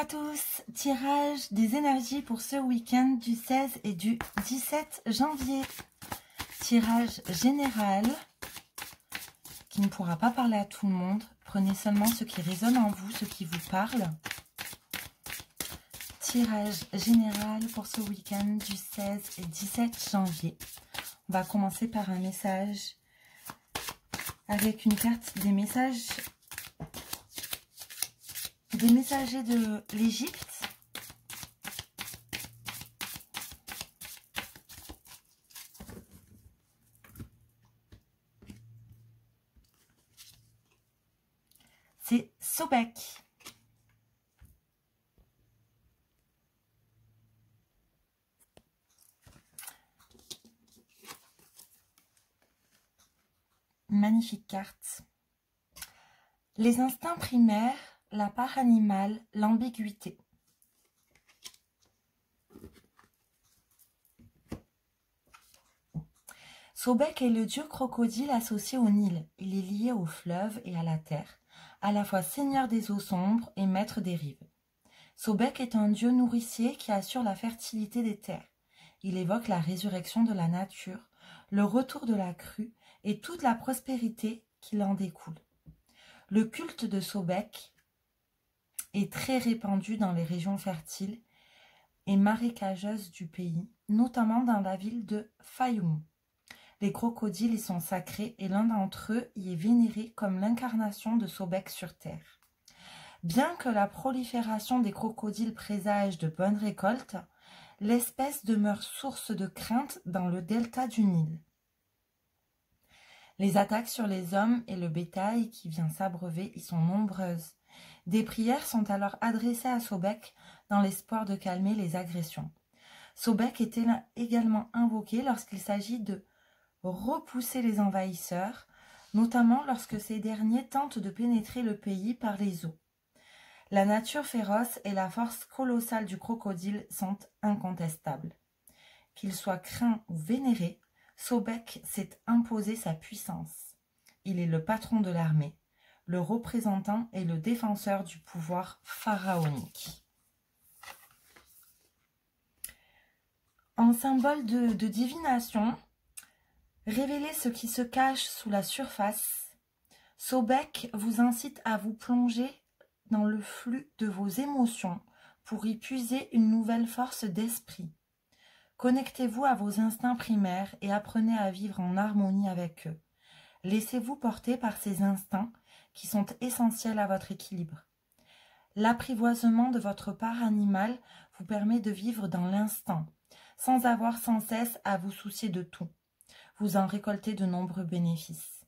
tous, tirage des énergies pour ce week-end du 16 et du 17 janvier. Tirage général qui ne pourra pas parler à tout le monde. Prenez seulement ce qui résonne en vous, ce qui vous parle. Tirage général pour ce week-end du 16 et 17 janvier. On va commencer par un message avec une carte des messages. Des messagers de l'Égypte. C'est Sobek. Magnifique carte. Les instincts primaires, la part animale, l'ambiguïté. Sobek est le dieu crocodile associé au Nil. Il est lié au fleuve et à la terre, à la fois seigneur des eaux sombres et maître des rives. Sobek est un dieu nourricier qui assure la fertilité des terres. Il évoque la résurrection de la nature, le retour de la crue et toute la prospérité qui en découle. Le culte de Sobek est très répandu dans les régions fertiles et marécageuses du pays, notamment dans la ville de Fayoum. Les crocodiles y sont sacrés et l'un d'entre eux y est vénéré comme l'incarnation de Sobek sur terre. Bien que la prolifération des crocodiles présage de bonnes récoltes, l'espèce demeure source de crainte dans le delta du Nil. Les attaques sur les hommes et le bétail qui vient s'abreuver y sont nombreuses. Des prières sont alors adressées à Sobek dans l'espoir de calmer les agressions. Sobek est également invoqué lorsqu'il s'agit de repousser les envahisseurs, notamment lorsque ces derniers tentent de pénétrer le pays par les eaux. La nature féroce et la force colossale du crocodile sont incontestables. Qu'il soit craint ou vénéré, Sobek s'est imposé sa puissance. Il est le patron de l'armée, le représentant et le défenseur du pouvoir pharaonique. En symbole de divination, révélez ce qui se cache sous la surface. Sobek vous incite à vous plonger dans le flux de vos émotions pour y puiser une nouvelle force d'esprit. Connectez-vous à vos instincts primaires et apprenez à vivre en harmonie avec eux. Laissez-vous porter par ces instincts qui sont essentiels à votre équilibre. L'apprivoisement de votre part animale vous permet de vivre dans l'instant, sans avoir sans cesse à vous soucier de tout. Vous en récoltez de nombreux bénéfices.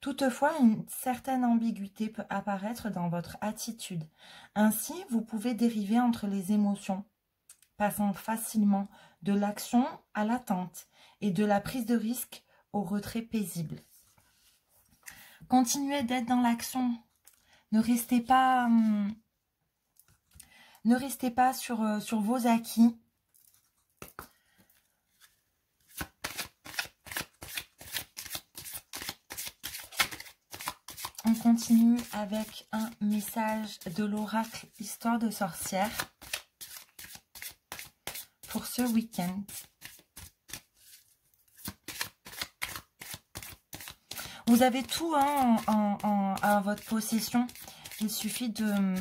Toutefois, une certaine ambiguïté peut apparaître dans votre attitude. Ainsi, vous pouvez dériver entre les émotions, passant facilement de l'action à l'attente et de la prise de risque au retrait paisible. Continuez d'être dans l'action. Ne restez pas sur vos acquis. On continue avec un message de l'oracle Histoire de sorcière pour ce week-end. Vous avez tout à votre possession. Il suffit de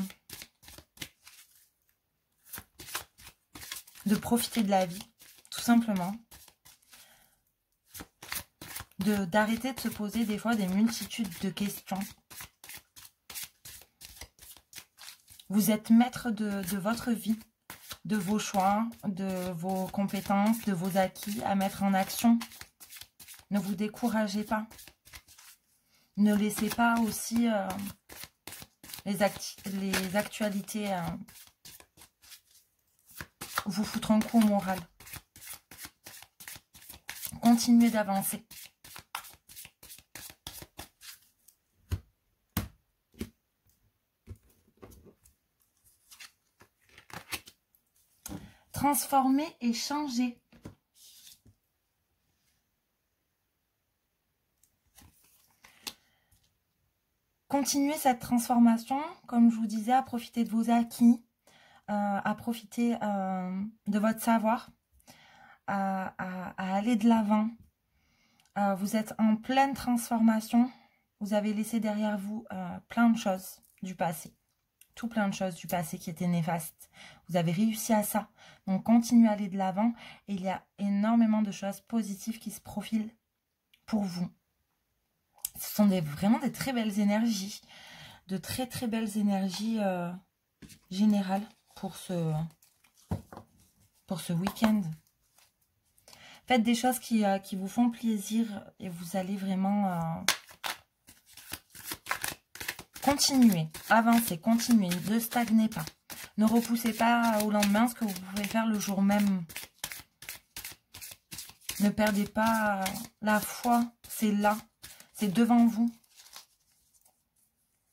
profiter de la vie, tout simplement. D'arrêter de se poser des fois des multitudes de questions. Vous êtes maître de votre vie, de vos choix, de vos compétences, de vos acquis à mettre en action. Ne vous découragez pas. Ne laissez pas aussi les actualités vous foutre un coup au moral. Continuez d'avancer. Transformer et changer. Continuez cette transformation, comme je vous disais, à profiter de vos acquis, à profiter de votre savoir, à aller de l'avant. Vous êtes en pleine transformation. Vous avez laissé derrière vous plein de choses du passé. Tout plein de choses du passé qui étaient néfastes. Vous avez réussi à ça. Donc, continuez à aller de l'avant. Et il y a énormément de choses positives qui se profilent pour vous. Ce sont vraiment des très belles énergies. De très très belles énergies générales pour ce week-end. Faites des choses qui vous font plaisir et vous allez vraiment continuer, avancer, continuer, ne stagnez pas. Ne repoussez pas au lendemain ce que vous pouvez faire le jour même. Ne perdez pas la foi, c'est là, c'est devant vous.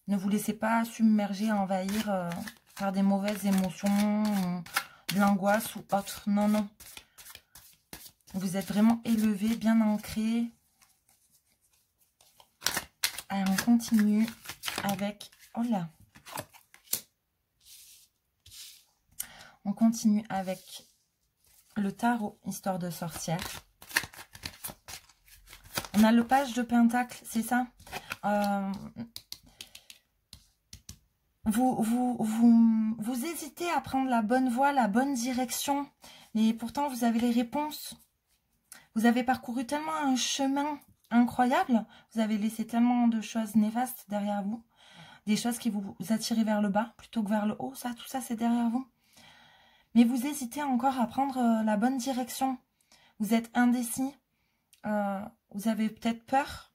Ne vous laissez pas submerger, envahir par des mauvaises émotions, de l'angoisse ou autre. Non, non. Vous êtes vraiment élevé, bien ancré. Allez, on continue avec... Oh là! On continue avec le tarot, histoire de sorcière. On a le page de Pentacle, c'est ça? Vous hésitez à prendre la bonne voie, la bonne direction. Et pourtant, vous avez les réponses. Vous avez parcouru tellement un chemin incroyable. Vous avez laissé tellement de choses néfastes derrière vous. Des choses qui vous attiraient vers le bas plutôt que vers le haut. Ça, tout ça, c'est derrière vous. Mais vous hésitez encore à prendre la bonne direction. Vous êtes indécis. Vous avez peut-être peur.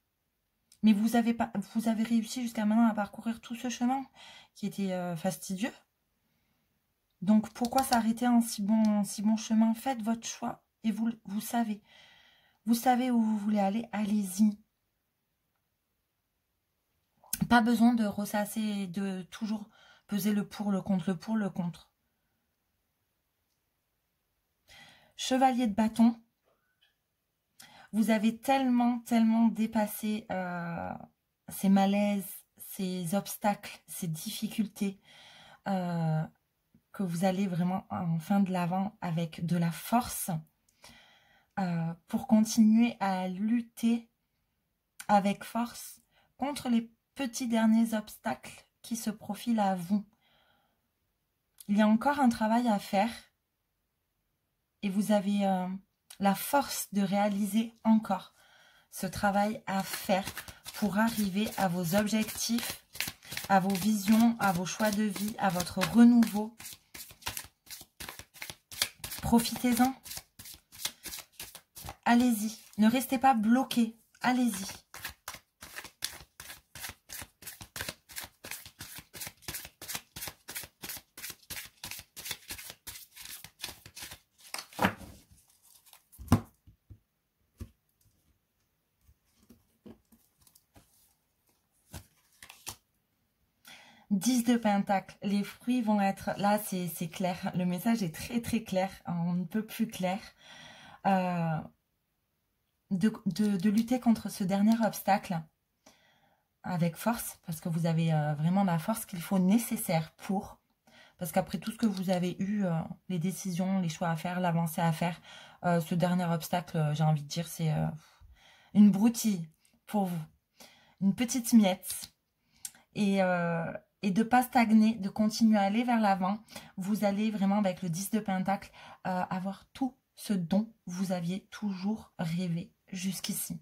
Mais vous avez réussi jusqu'à maintenant à parcourir tout ce chemin qui était fastidieux. Donc, pourquoi s'arrêter en si bon chemin? Faites votre choix et vous savez. Vous savez où vous voulez aller, allez-y. Pas besoin de ressasser et de toujours peser le pour, le contre, le pour, le contre. Chevalier de bâton. Vous avez tellement dépassé ces malaises, ces obstacles, ces difficultés que vous allez vraiment en fin de l'avant avec de la force pour continuer à lutter avec force contre les petits derniers obstacles qui se profilent à vous. Il y a encore un travail à faire et vous avez la force de réaliser encore ce travail à faire pour arriver à vos objectifs, à vos visions, à vos choix de vie, à votre renouveau. Profitez-en. Allez-y. Ne restez pas bloqués. Allez-y. Dix de Pentacle, les fruits vont être... Là, c'est clair. Le message est très clair. On ne peut plus clair. De lutter contre ce dernier obstacle avec force. Parce que vous avez vraiment la force qu'il faut nécessaire pour. Parce qu'après tout ce que vous avez eu, les décisions, les choix à faire, l'avancée à faire, ce dernier obstacle, j'ai envie de dire, c'est une broutille pour vous. Une petite miette. Et de ne pas stagner, de continuer à aller vers l'avant. Vous allez vraiment, avec le 10 de Pentacle, avoir tout ce dont vous aviez toujours rêvé jusqu'ici.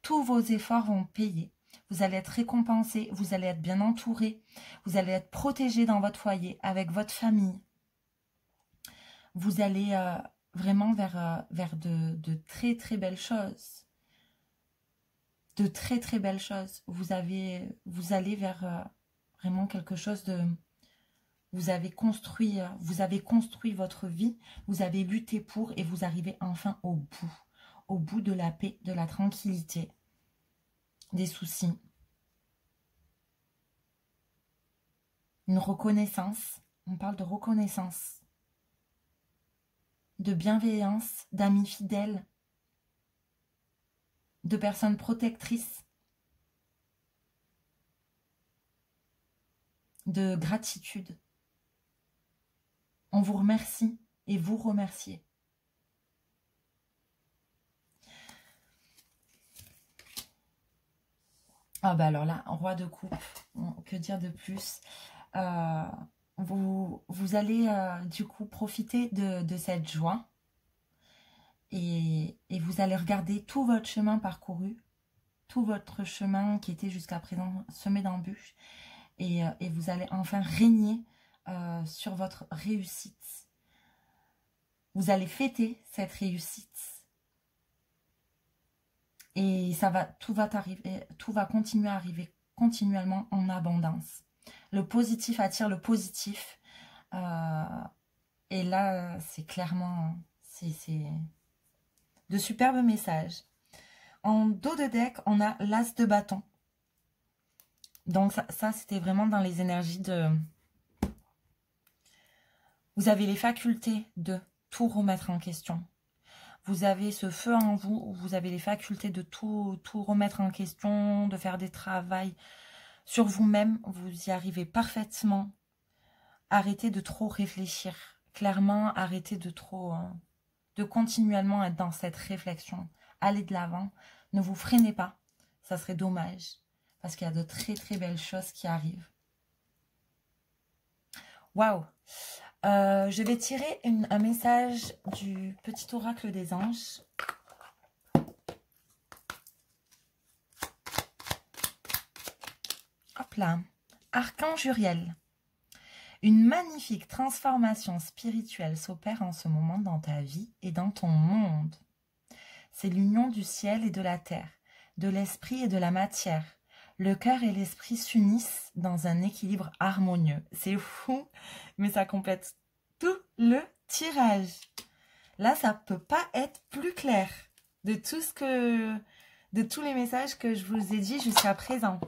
Tous vos efforts vont payer. Vous allez être récompensé, vous allez être bien entouré, vous allez être protégé dans votre foyer, avec votre famille. Vous allez vraiment vers de très belles choses. De très belles choses. Vous allez vers... vraiment quelque chose de... Vous avez construit votre vie, vous avez lutté pour et vous arrivez enfin au bout de la paix, de la tranquillité, des soucis. Une reconnaissance, on parle de reconnaissance, de bienveillance, d'amis fidèles, de personnes protectrices, de gratitude. On vous remercie et vous remerciez. Ah bah alors là, roi de coupe, que dire de plus? Vous allez du coup profiter de cette joie et vous allez regarder tout votre chemin parcouru, tout votre chemin qui était jusqu'à présent semé d'embûches et vous allez enfin régner sur votre réussite. Vous allez fêter cette réussite et tout va continuer à arriver continuellement en abondance. Le positif attire le positif. Et là, c'est clairement c'est de superbes messages. En dos de deck, on a l'as de bâton. Donc ça c'était vraiment dans les énergies de... Vous avez les facultés de tout remettre en question. Vous avez ce feu en vous, vous avez les facultés de tout remettre en question, de faire des travaux sur vous-même. Vous y arrivez parfaitement. Arrêtez de trop réfléchir. Clairement, arrêtez de trop... de continuellement être dans cette réflexion. Allez de l'avant. Ne vous freinez pas. Ça serait dommage. Parce qu'il y a de très très belles choses qui arrivent. Waouh! Je vais tirer un message du petit oracle des anges. Hop là. Archange Uriel. Une magnifique transformation spirituelle s'opère en ce moment dans ta vie et dans ton monde. C'est l'union du ciel et de la terre, de l'esprit et de la matière. Le cœur et l'esprit s'unissent dans un équilibre harmonieux. C'est fou, mais ça complète tout le tirage. Là, ça peut pas être plus clair de tous les messages que je vous ai dit jusqu'à présent.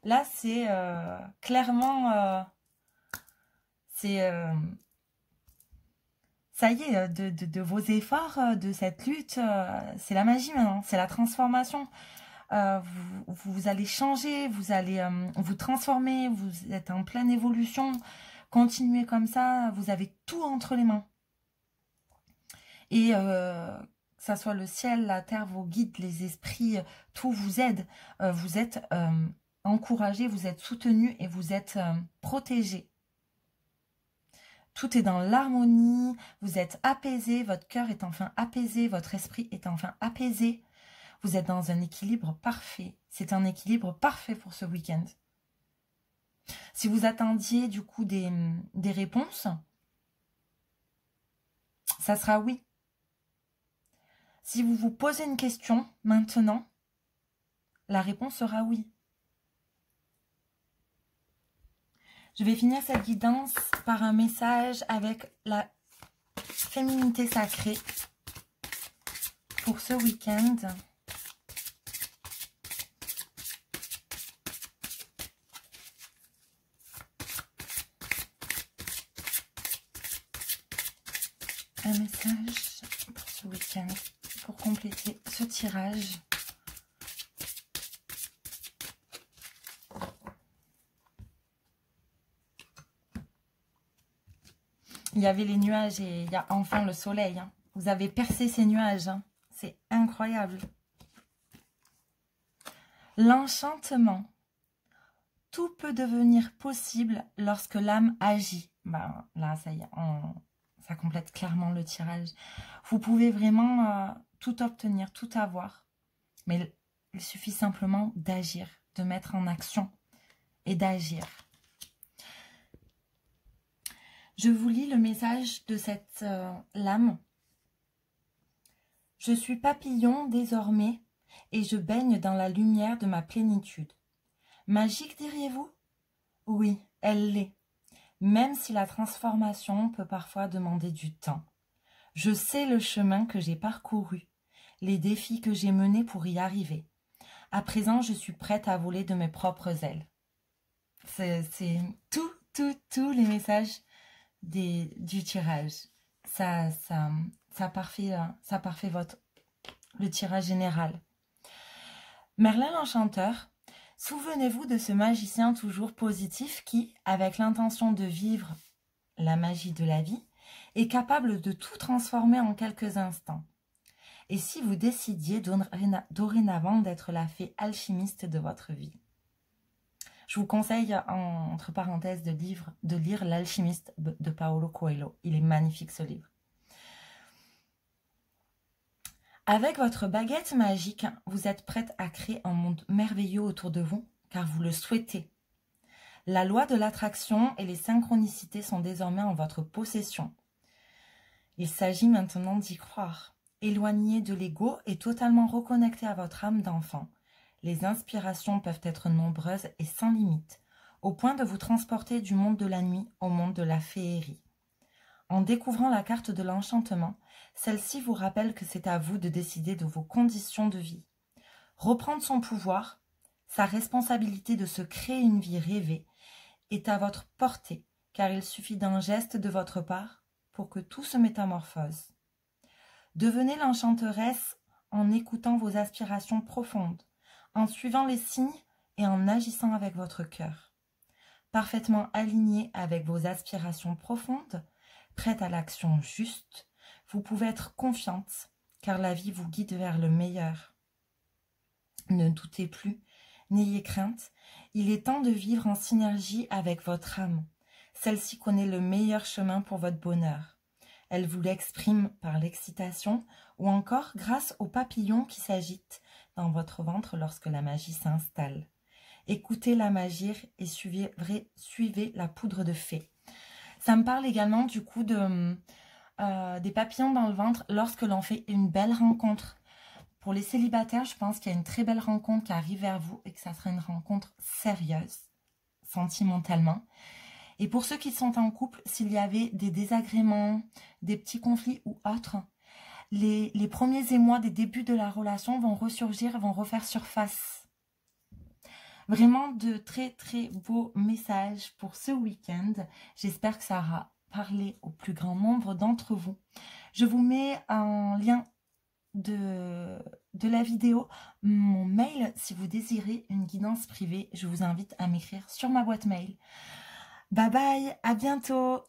Là, c'est clairement... ça y est, de vos efforts, de cette lutte, c'est la magie maintenant, c'est la transformation. Vous allez changer, vous allez vous transformer, vous êtes en pleine évolution. Continuez comme ça, vous avez tout entre les mains. Et que ça soit le ciel, la terre, vos guides, les esprits, tout vous aide. Vous êtes encouragés, vous êtes soutenus et vous êtes protégés. Tout est dans l'harmonie, vous êtes apaisé, votre cœur est enfin apaisé, votre esprit est enfin apaisé. Vous êtes dans un équilibre parfait. C'est un équilibre parfait pour ce week-end. Si vous attendiez du coup des réponses, ça sera oui. Si vous vous posez une question maintenant, la réponse sera oui. Je vais finir cette guidance par un message avec la féminité sacrée pour ce week-end. Un message pour ce week-end, pour compléter ce tirage. Il y avait les nuages et il y a enfin le soleil. Hein. Vous avez percé ces nuages. Hein. C'est incroyable. L'enchantement. Tout peut devenir possible lorsque l'âme agit. Ben, là, ça y est, ça complète clairement le tirage. Vous pouvez vraiment tout obtenir, tout avoir. Mais il suffit simplement d'agir, de mettre en action et d'agir. Je vous lis le message de cette lame. Je suis papillon désormais et je baigne dans la lumière de ma plénitude. Magique, diriez-vous? Oui, elle l'est. Même si la transformation peut parfois demander du temps. Je sais le chemin que j'ai parcouru, les défis que j'ai menés pour y arriver. À présent, je suis prête à voler de mes propres ailes. C'est tous les messages du tirage. Ça parfait le tirage général. Merlin l'Enchanteur, souvenez-vous de ce magicien toujours positif qui, avec l'intention de vivre la magie de la vie, est capable de tout transformer en quelques instants. Et si vous décidiez dorénavant d'être la fée alchimiste de votre vie? Je vous conseille, entre parenthèses, de lire L'Alchimiste de Paulo Coelho. Il est magnifique, ce livre. Avec votre baguette magique, vous êtes prête à créer un monde merveilleux autour de vous, car vous le souhaitez. La loi de l'attraction et les synchronicités sont désormais en votre possession. Il s'agit maintenant d'y croire. Éloigné de l'ego et totalement reconnecté à votre âme d'enfant. Les inspirations peuvent être nombreuses et sans limite, au point de vous transporter du monde de la nuit au monde de la féerie. En découvrant la carte de l'enchantement, celle-ci vous rappelle que c'est à vous de décider de vos conditions de vie. Reprendre son pouvoir, sa responsabilité de se créer une vie rêvée, est à votre portée, car il suffit d'un geste de votre part pour que tout se métamorphose. Devenez l'enchanteresse en écoutant vos aspirations profondes, en suivant les signes et en agissant avec votre cœur. Parfaitement aligné avec vos aspirations profondes, prête à l'action juste, vous pouvez être confiante, car la vie vous guide vers le meilleur. Ne doutez plus, n'ayez crainte, il est temps de vivre en synergie avec votre âme. Celle-ci connaît le meilleur chemin pour votre bonheur. Elle vous l'exprime par l'excitation ou encore grâce aux papillons qui s'agitent dans votre ventre lorsque la magie s'installe. Écoutez la magie et suivez la poudre de fée. Ça me parle également du coup des papillons dans le ventre lorsque l'on fait une belle rencontre. Pour les célibataires, je pense qu'il y a une très belle rencontre qui arrive vers vous et que ça sera une rencontre sérieuse, sentimentalement. Et pour ceux qui sont en couple, s'il y avait des désagréments, des petits conflits ou autres, les premiers émois des débuts de la relation vont ressurgir, vont refaire surface. Vraiment de très très beaux messages pour ce week-end. J'espère que ça aura parlé au plus grand nombre d'entre vous. Je vous mets un lien de la vidéo, mon mail, si vous désirez une guidance privée. Je vous invite à m'écrire sur ma boîte mail. Bye bye, à bientôt!